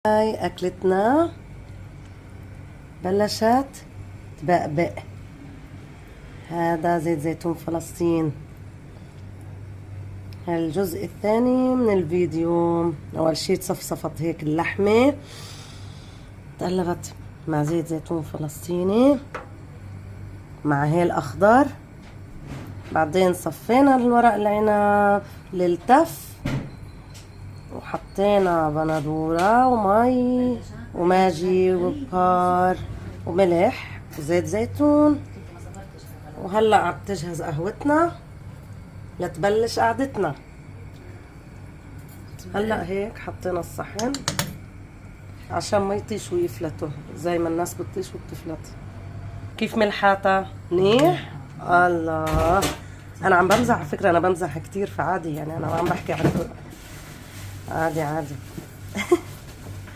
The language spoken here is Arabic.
هاي أكلتنا بلشت تبقبق. هذا زيت زيتون فلسطين. الجزء الثاني من الفيديو. أول شي تصفصفت هيك اللحمة، تقلبت مع زيت زيتون فلسطيني مع هيل أخضر. بعدين صفينا الورق العنب للتف، وحطينا بندورة ومي وماجي وبهار وملح وزيت زيتون. وهلأ عم تجهز قهوتنا لتبلش قعدتنا. هلأ هيك حطينا الصحن عشان ما يطيش ويفلتوا زي ما الناس بتطيش وبتفلت. كيف ملحاتها؟ منيح؟ الله، انا عم بمزح على فكرة، انا بمزح كتير فعادي يعني، انا عم بحكي عن عادي عادي.